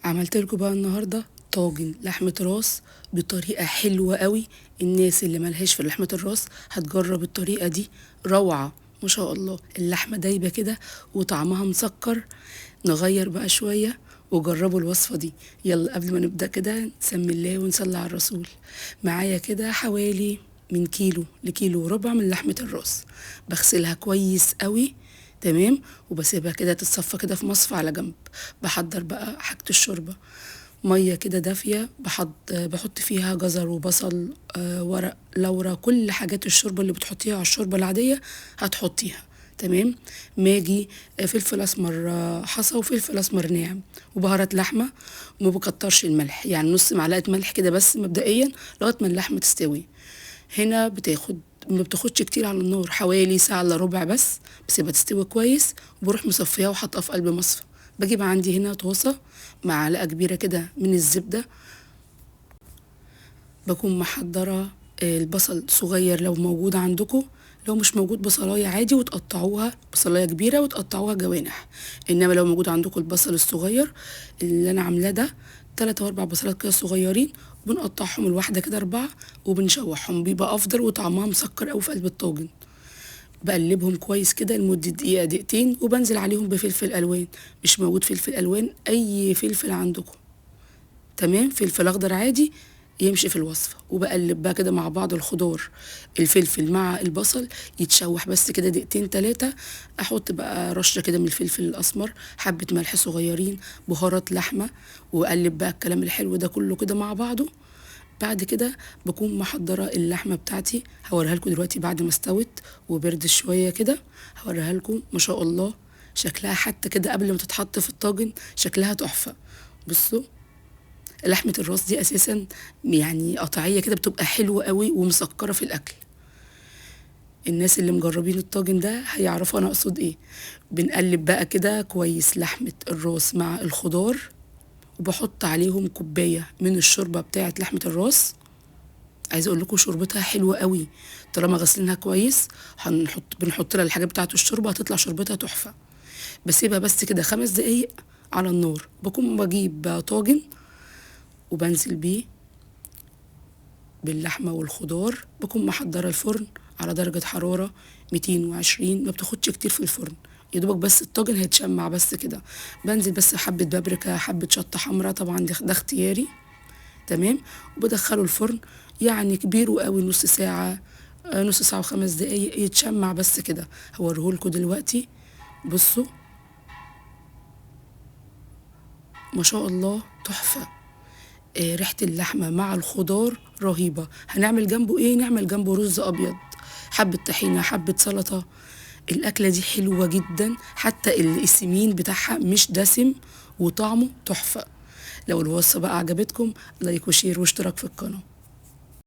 عملت لكم بقى النهارده طاجن لحمه راس بطريقه حلوه قوي. الناس اللي ملهاش في لحمه الراس هتجرب الطريقه دي. روعه ما شاء الله، اللحمه دايبه كده وطعمها مسكر. نغير بقى شويه وجربوا الوصفه دي. يلا قبل ما نبدا كده نسمي الله ونصلي على الرسول. معايا كده حوالي من كيلو لكيلو وربع من لحمه الراس. بغسلها كويس قوي، تمام، وبسيبها كده تتصفى كده في مصفى على جنب. بحضر بقى حاجة الشوربة. مية كده دافية، بحط فيها جزر وبصل، ورق لورا، كل حاجات الشوربة اللي بتحطيها على الشوربة العادية هتحطيها. تمام. ماجي، فلفل اسمر، حصى وفلفل اسمر ناعم، وبهارات لحمة. وما بكترش الملح، يعني نص معلقة ملح كده بس مبدئيا لغاية ما اللحمة تستوي. هنا ما بتاخدش كتير على النار، حوالي ساعة الا ربع بس. بسيبها تستوي كويس وبروح مصفيها وحاطها في قلب مصفى. بجيب عندي هنا طاسة، معلقة كبيرة كده من الزبدة. بكون محضرة البصل صغير لو موجود عندكم. لو مش موجود بصلاية عادي وتقطعوها، بصلاية كبيرة وتقطعوها جوانح. انما لو موجود عندكم البصل الصغير اللي انا عاملاه ده، 3 او 4 بصلات كده صغيرين، وبنقطعهم الواحدة كده 4 وبنشوحهم، بيبقى افضل وطعمها مسكر اوي في قلب الطاجن. بقلبهم كويس كده لمدة دقيقة دقيقتين، وبنزل عليهم بفلفل الوان. مش موجود فلفل الوان، اي فلفل عندكم تمام، فلفل اخضر عادي يمشي في الوصفة. وبقلب بقى كده مع بعض الخضار، الفلفل مع البصل، يتشوح بس كده دقيقتين 3. احط بقى رشة كده من الفلفل الاسمر، حبة ملح صغيرين، بهارات لحمة، واقلب بقى الكلام الحلو ده كله كده مع بعضه. بعد كده بكون محضرة اللحمة بتاعتي، هوريها لكم دلوقتي بعد ما استوت وبرد شوية كده. هوريها لكم ما شاء الله، شكلها حتى كده قبل ما تتحط في الطاجن شكلها تحفة. بصوا، لحمة الراس دي اساسا يعني قطعية كده بتبقى حلوة قوي ومسكرة في الاكل. الناس اللي مجربين الطاجن ده هيعرفوا انا اقصد ايه. بنقلب بقى كده كويس لحمة الراس مع الخضار، وبحط عليهم كوباية من الشوربة بتاعة لحمة الراس. عايزه اقول لكم شوربتها حلوه قوي، طالما غسلينها كويس. بنحط لها الحاجات بتاعه الشوربه، هتطلع شوربتها تحفه. بسيبها بس كده 5 دقايق على النار. بكون بجيب طاجن وبنزل بيه باللحمه والخضار. بكون محضره الفرن على درجه حراره 220، ما بتاخدش كتير في الفرن، يا دوبك بس الطاجن هيتشمع بس كده. بنزل بس حبه بابريكا، حبه شطه حمراء، طبعا ده اختياري. تمام. وبدخله الفرن، يعني كبير وقوي نص ساعة، نص ساعة و5 دقايق يتشمع بس كده. هوريهولكوا دلوقتي. بصوا ما شاء الله تحفة. ريحة اللحمة مع الخضار رهيبة. هنعمل جنبه ايه؟ نعمل جنبه رز ابيض، حبة طحينة، حبة سلطة. الأكلة دي حلوة جدا، حتى السمين بتاعها مش دسم وطعمه تحفة. لو الوصفة بقى عجبتكم، لايك وشير واشتراك في القناة.